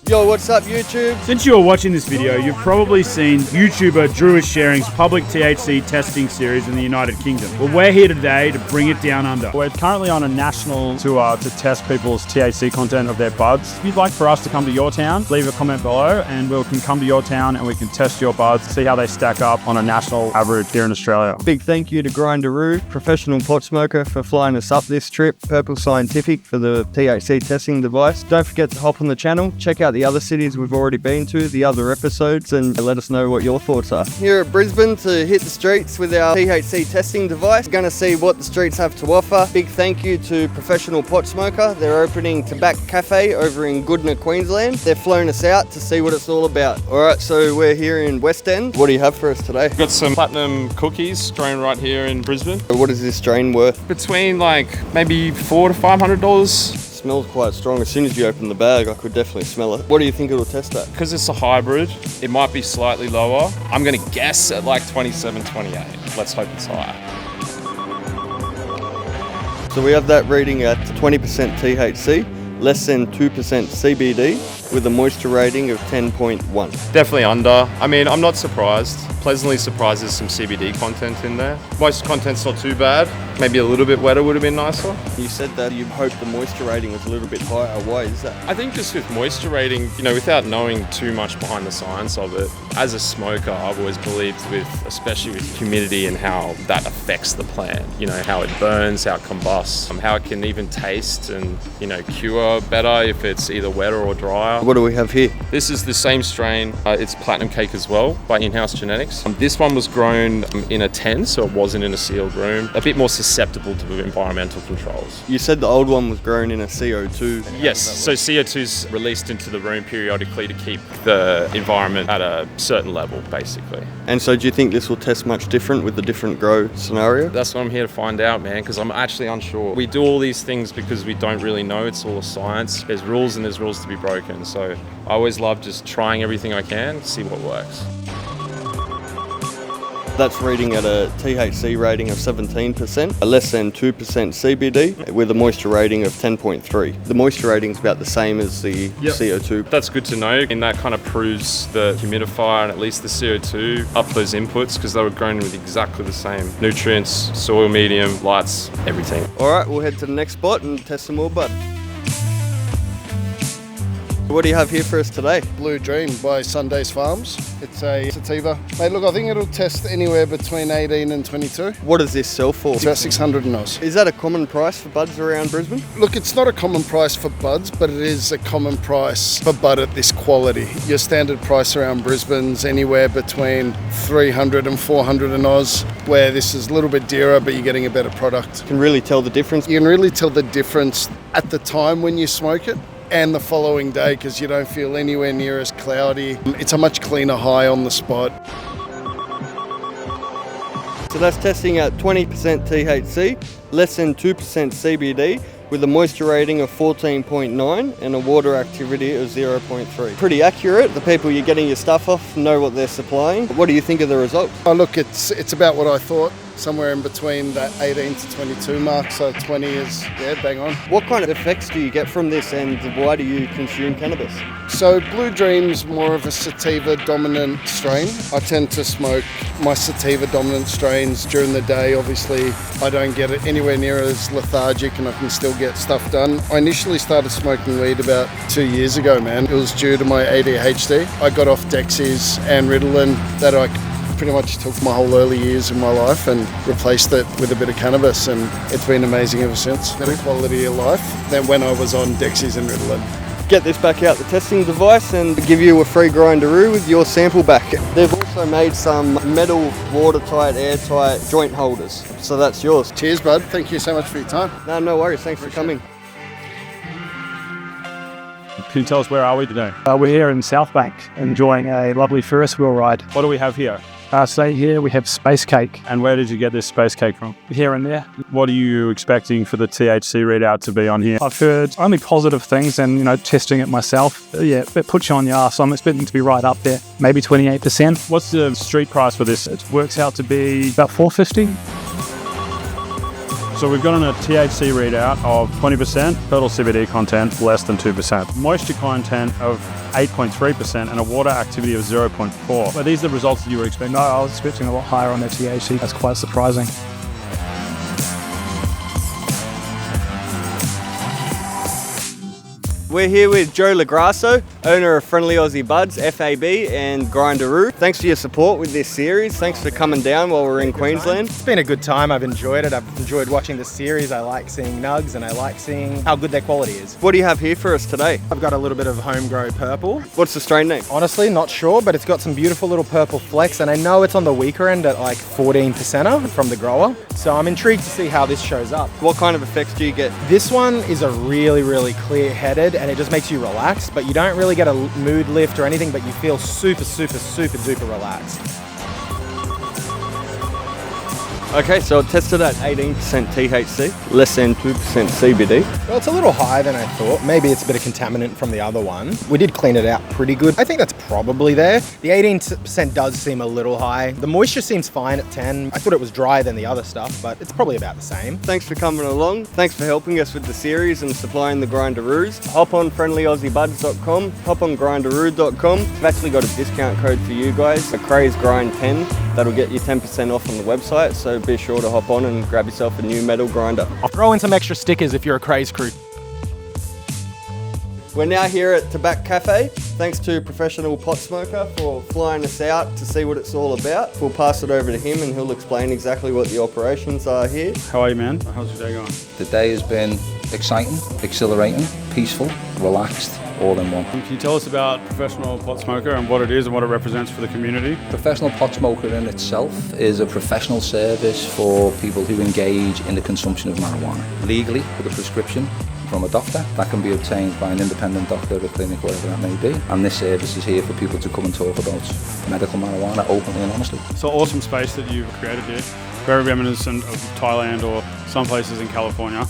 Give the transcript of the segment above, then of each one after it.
Yo, what's up YouTube? Since you are watching this video, you've probably seen YouTuber Drew is sharing's public THC testing series in the United Kingdom. Well, we're here today to bring it down under. We're currently on a national tour to test people's THC content of their buds. If you'd like for us to come to your town, leave a comment below and we can come to your town and we can test your buds, see how they stack up on a national average here in Australia. Big thank you to Grindaroo, professional pot smoker, for flying us up this trip, Purple Scientific for the THC testing device. Don't forget to hop on the channel, check out the other cities we've already been to, the other episodes, and let us know what your thoughts are. Here at Brisbane to hit the streets with our THC testing device. Going to see what the streets have to offer. Big thank you to Professional Pot Smoker. They're opening Tobac Cafe over in Goodna, Queensland. They've flown us out to see what it's all about. Alright, so we're here in West End. What do you have for us today? Got some platinum cookies grown right here in Brisbane. What is this strain worth? Between like maybe $400 to $500. Smells quite strong. As soon as you open the bag, I could definitely smell it. What do you think it'll test at? Because it's a hybrid, it might be slightly lower. I'm going to guess at like 27, 28. Let's hope it's higher. So we have that reading at 20% THC, less than 2% CBD, with a moisture rating of 10.1. Definitely under. I mean, I'm not surprised. Pleasantly surprised there's some CBD content in there. Moisture content's not too bad. Maybe a little bit wetter would have been nicer. You said that you hoped the moisture rating was a little bit higher. Why is that? I think just with moisture rating, without knowing too much behind the science of it, as a smoker, I've always believed especially with humidity and how that affects the plant. How it burns, how it combusts, how it can even taste and, cure better if it's either wetter or drier. What do we have here? This is the same strain. It's Platinum Cake as well by In-House Genetics. This one was grown in a tent, so it wasn't in a sealed room. A bit more susceptible to environmental controls. You said the old one was grown in a CO2. Yes, so CO2 is released into the room periodically to keep the environment at a certain level, basically. And so do you think this will test much different with the different grow scenario? That's what I'm here to find out, man, because I'm actually unsure. We do all these things because we don't really know. It's all a science. There's rules and there's rules to be broken. So I always love just trying everything I can, see what works. That's reading at a THC rating of 17%, a less than 2% CBD, with a moisture rating of 10.3. The moisture rating is about the same as the CO2. That's good to know, and that kind of proves the humidifier and at least the CO2 up those inputs, because they were grown with exactly the same nutrients, soil medium, lights, everything. Alright, we'll head to the next spot and test some more bud. What do you have here for us today? Blue Dream by Sundays Farms. It's a sativa. Mate, look, I think it'll test anywhere between 18 and 22. What does this sell for? It's about 600 in Oz. Is that a common price for buds around Brisbane? Look, it's not a common price for buds, but it is a common price for bud at this quality. Your standard price around Brisbane's anywhere between 300 and 400 in Oz, where this is a little bit dearer, but you're getting a better product. You can really tell the difference? You can really tell the difference at the time when you smoke it and the following day, because you don't feel anywhere near as cloudy. It's a much cleaner high on the spot. So that's testing at 20% THC, less than 2% CBD, with a moisture rating of 14.9 and a water activity of 0.3. Pretty accurate. The people you're getting your stuff off know what they're supplying. What do you think of the results? Oh look, it's about what I thought. Somewhere in between that 18 to 22 mark, so 20 is, bang on. What kind of effects do you get from this, and why do you consume cannabis? So Blue Dream's more of a sativa dominant strain. I tend to smoke my sativa dominant strains during the day. Obviously, I don't get it anywhere near as lethargic and I can still get stuff done. I initially started smoking weed about 2 years ago, man. It was due to my ADHD. I got off Dexies and Ritalin that I pretty much took my whole early years of my life and replaced it with a bit of cannabis, and it's been amazing ever since. Better quality of life than when I was on Dexies and Ritalin. Get this back out the testing device and give you a free Grindaroo with your sample back. They've also made some metal, watertight, airtight joint holders, so that's yours. Cheers, bud. Thank you so much for your time. No worries. Thanks for coming. Can you tell us where are we today? We're here in South Bank enjoying a lovely Ferris wheel ride. What do we have here? Today here we have Space Cake. And where did you get this space cake from? Here and there. What are you expecting for the THC readout to be on here? I've heard only positive things and, testing it myself. It puts you on your ass. So I'm expecting to be right up there, maybe 28%. What's the street price for this? It works out to be about $4.50. So we've got on a THC readout of 20%, total CBD content less than 2%, moisture content of 8.3% and a water activity of 0.4. Are these the results that you were expecting? No, I was expecting a lot higher on their THC. That's quite surprising. We're here with Joe Lagrasso, owner of Friendly Aussie Buds, FAB, and Grindaroo. Thanks for your support with this series. Thanks for coming down while we're in Queensland. It's been a good time. I've enjoyed it. I've enjoyed watching the series. I like seeing nugs and I like seeing how good their quality is. What do you have here for us today? I've got a little bit of Homegrown purple. What's the strain name? Honestly, not sure, but it's got some beautiful little purple flecks, and I know it's on the weaker end at like 14% from the grower. So I'm intrigued to see how this shows up. What kind of effects do you get? This one is a really, really clear-headed, and it just makes you relaxed, but you don't really get a mood lift or anything, but you feel super, super, super duper relaxed. Okay, so it tested at 18% THC, less than 2% CBD. Well, it's a little higher than I thought. Maybe it's a bit of contaminant from the other one. We did clean it out pretty good. I think that's probably there. The 18% does seem a little high. The moisture seems fine at 10. I thought it was drier than the other stuff, but it's probably about the same. Thanks for coming along. Thanks for helping us with the series and supplying the Grindaroos. Hop on friendlyaussiebuds.com, hop on grindaroo.com. I've actually got a discount code for you guys, a Craze Grind 10. That'll get you 10% off on the website, so be sure to hop on and grab yourself a new metal grinder. I'll throw in some extra stickers if you're a Craze crew. We're now here at Tobac Cafe. Thanks to Professional Pot Smoker for flying us out to see what it's all about. We'll pass it over to him and he'll explain exactly what the operations are here. How are you, man? How's your day going? The day has been exciting, exhilarating, peaceful, relaxed, all in one. Can you tell us about Professional Pot Smoker and what it is and what it represents for the community? Professional Pot Smoker in itself is a professional service for people who engage in the consumption of marijuana legally with a prescription from a doctor. That can be obtained by an independent doctor, a clinic, whatever that may be. And this service is here for people to come and talk about medical marijuana openly and honestly. So awesome space that you've created here, very reminiscent of Thailand or some places in California.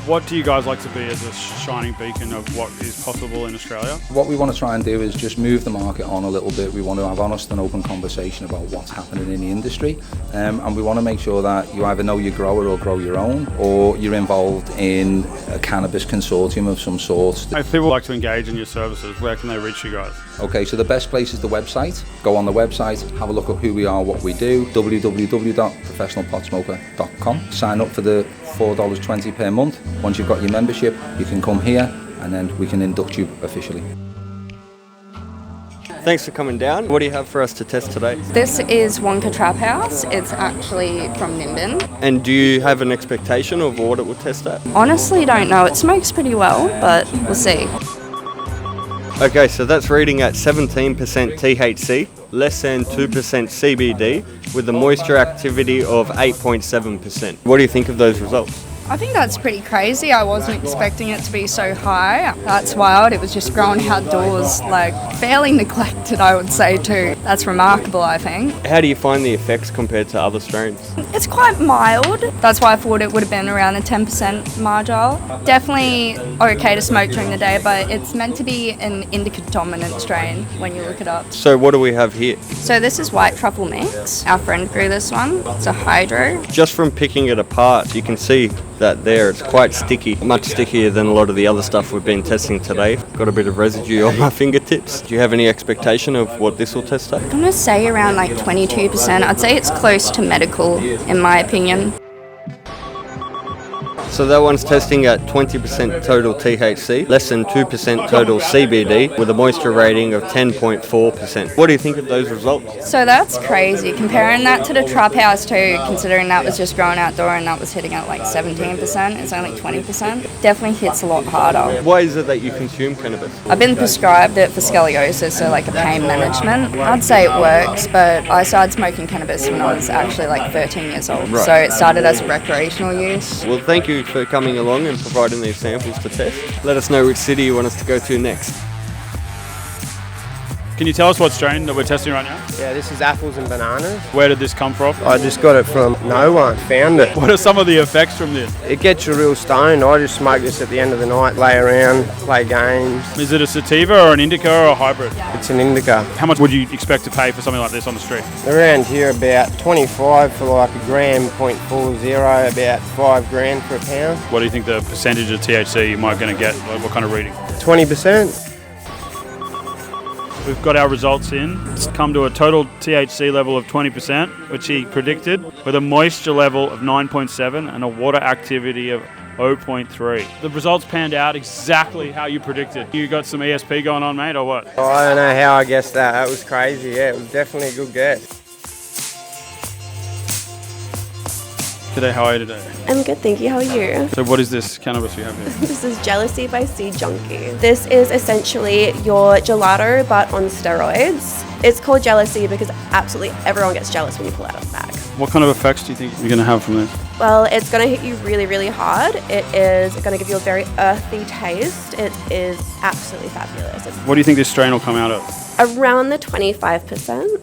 What do you guys like to be as a shining beacon of what is possible in Australia? What we want to try and do is just move the market on a little bit. We want to have honest and open conversation about what's happening in the industry, and we want to make sure that you either know your grower or grow your own, or you're involved in a cannabis consortium of some sort. If people like to engage in your services, where can they reach you guys? Okay, so the best place is the website. Go on the website, have a look at who we are, what we do, www.professionalpotsmoker.com. Sign up for the $4.20 per month. Once you've got your membership, you can come here and then we can induct you officially. Thanks for coming down. What do you have for us to test today? This is Wonka Trap House. It's actually from Nimbin. And do you have an expectation of what it will test at? Honestly, don't know. It smokes pretty well, but we'll see. Okay, so that's reading at 17% THC, less than 2% CBD, with a moisture activity of 8.7%. What do you think of those results? I think that's pretty crazy. I wasn't expecting it to be so high. That's wild. It was just grown outdoors, like fairly neglected, I would say too. That's remarkable, I think. How do you find the effects compared to other strains? It's quite mild. That's why I thought it would have been around the 10% margin. Definitely okay to smoke during the day, but it's meant to be an indica dominant strain when you look it up. So what do we have here? So this is white truffle mix. Our friend grew this one. It's a hydro. Just from picking it apart, you can see that there, it's quite sticky, much stickier than a lot of the other stuff we've been testing today. Got a bit of residue on my fingertips. Do you have any expectation of what this will test at? I'm going to say around like 22%. I'd say it's close to medical, in my opinion. So that one's testing at 20% total THC, less than 2% total CBD, with a moisture rating of 10.4%. What do you think of those results? So that's crazy. Comparing that to the Trap House too, considering that was just grown outdoor and that was hitting at like 17%, it's only 20%. Definitely hits a lot harder. Why is it that you consume cannabis? I've been prescribed it for scoliosis, so like a pain management. I'd say it works, but I started smoking cannabis when I was actually like 13 years old. Right. So it started as recreational use. Well, thank you for coming along and providing these samples to test. Let us know which city you want us to go to next. Can you tell us what strain that we're testing right now? Yeah, this is apples and bananas. Where did this come from? I just got it from no one, found it. What are some of the effects from this? It gets you real stoned. I just smoke this at the end of the night, lay around, play games. Is it a sativa or an indica or a hybrid? It's an indica. How much would you expect to pay for something like this on the street? Around here about 25 for like a gram, 0.40, about 5 grand for a pound. What do you think the percentage of THC you might going to get? What kind of reading? 20%. We've got our results in. It's come to a total THC level of 20%, which he predicted, with a moisture level of 9.7 and a water activity of 0.3. The results panned out exactly how you predicted. You got some ESP going on, mate, or what? Oh, I don't know how I guessed that. That was crazy. Yeah, it was definitely a good guess. G'day, how are you today? I'm good, thank you. How are you? So what is this cannabis we have here? This is Jealousy by Seed Junkie. This is essentially your gelato, but on steroids. It's called Jealousy because absolutely everyone gets jealous when you pull it out of the bag. What kind of effects do you think you're going to have from this? Well, it's going to hit you really, really hard. It is going to give you a very earthy taste. It is absolutely fabulous. It's What do you think this strain will come out of? around the 25%.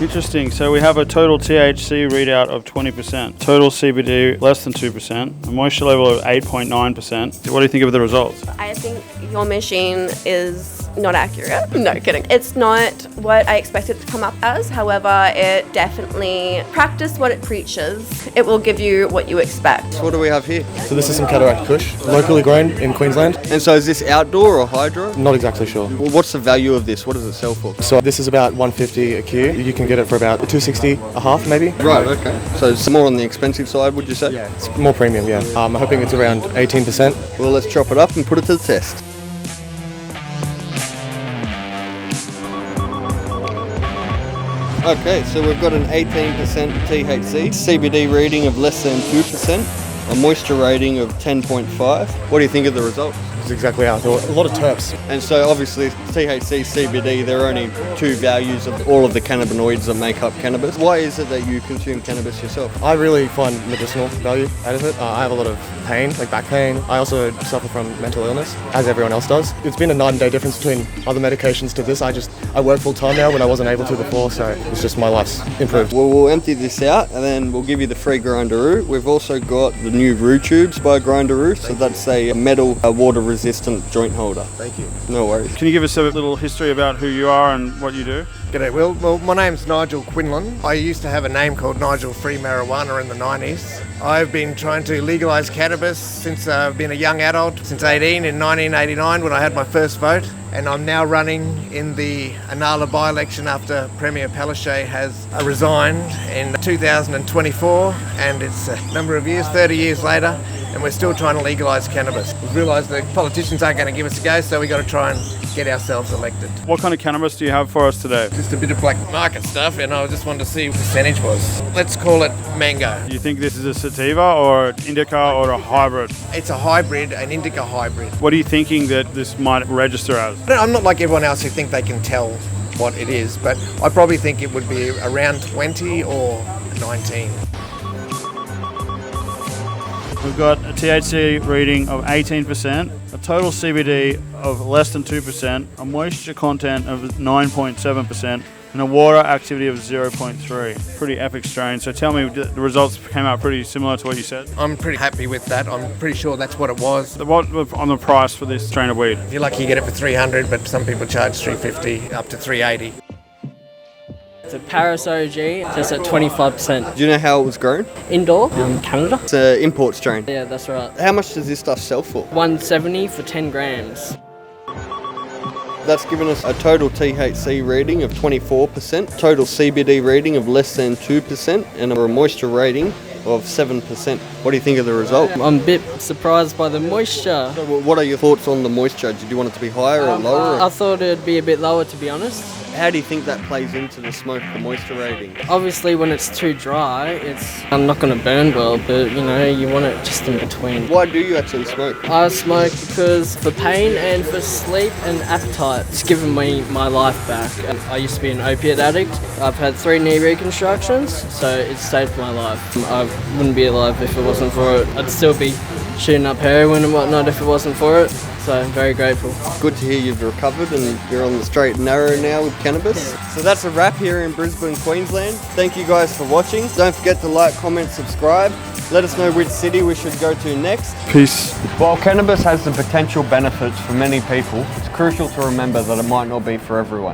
Interesting. So we have a total THC readout of 20%, total CBD less than 2%, a moisture level of 8.9%. What do you think of the results? I think your machine is not accurate. No, kidding. It's not what I expected it to come up as. However, it definitely practice what it preaches. It will give you what you expect. So what do we have here? So this is some Cataract Kush, locally grown in Queensland. And so is this outdoor or hydro? Not exactly sure. Well, what's the value of this? What does it sell for? So this is about 150 a Q. You can get it for about 260 a half, maybe. Right, okay. So it's more on the expensive side, would you say? Yeah, it's more premium, yeah. I'm hoping it's around 18%. Well, let's chop it up and put it to the test. Okay, so we've got an 18% THC, CBD reading of less than 2%, a moisture rating of 10.5. What do you think of the results? It's exactly how I thought. A lot of terps. And so obviously THC, CBD, there are only two values of all of the cannabinoids that make up cannabis. Why is it that you consume cannabis yourself? I really find medicinal value out of it. I have a lot of pain, like back pain. I also suffer from mental illness, as everyone else does. It's been a night and day difference between other medications to this. I work full time now when I wasn't able to before, so it's just my life's improved. Well, we'll empty this out and then we'll give you the free Grindaroo. We've also got the new Roo tubes by Grindaroo, so that's a metal water resistant joint holder. Thank you. No worries. Can you give us a little history about who you are and what you do? G'day, Will. Well, my name's Nigel Quinlan. I used to have a name called Nigel Free Marijuana in the 90s. I've been trying to legalise cannabis since I've been a young adult, since 18 in 1989 when I had my first vote. And I'm now running in the Anala by-election after Premier Palaszczuk has resigned in 2024. And it's a number of years, 30 years later, and we're still trying to legalise cannabis. We've realised the politicians aren't going to give us a go, so we've got to try and get ourselves elected. What kind of cannabis do you have for us today? Just a bit of black market stuff, and I just wanted to see what the percentage was. Let's call it mango. Do you think this is a sativa or an indica or a hybrid? It's a hybrid, an indica hybrid. What are you thinking that this might register as? I'm not like everyone else who think they can tell what it is, but I probably think it would be around 20 or 19. We've got a THC reading of 18%, a total CBD of less than 2%, a moisture content of 9.7%, and a water activity of 0.3. Pretty epic strain. So tell me, the results came out pretty similar to what you said? I'm pretty happy with that. I'm pretty sure that's what it was. What on the price for this strain of weed? If you're lucky, you get it for $300, but some people charge $350 up to $380. It's a Paris OG, just at 25%. Do you know how it was grown? Indoor, Canada. It's an import strain. Yeah, that's right. How much does this stuff sell for? $170 for 10 grams. That's given us a total THC reading of 24%, total CBD reading of less than 2%, and a moisture rating of 7%. What do you think of the result? I'm a bit surprised by the moisture. So what are your thoughts on the moisture? Did you want it to be higher or lower? I thought it'd be a bit lower, to be honest. How do you think that plays into the smoke, the moisture rating? Obviously, when it's too dry, I'm not going to burn well, but you want it just in between. Why do you actually smoke? I smoke because for pain and for sleep and appetite. It's given me my life back. I used to be an opiate addict. I've had 3 knee reconstructions, so it's saved my life. I wouldn't be alive if it wasn't for it. I'd still be shooting up heroin and whatnot if it wasn't for it. So I'm very grateful. Good to hear you've recovered and you're on the straight and narrow now with cannabis. So that's a wrap here in Brisbane, Queensland. Thank you guys for watching. Don't forget to like, comment, subscribe. Let us know which city we should go to next. Peace. While cannabis has the potential benefits for many people, it's crucial to remember that it might not be for everyone.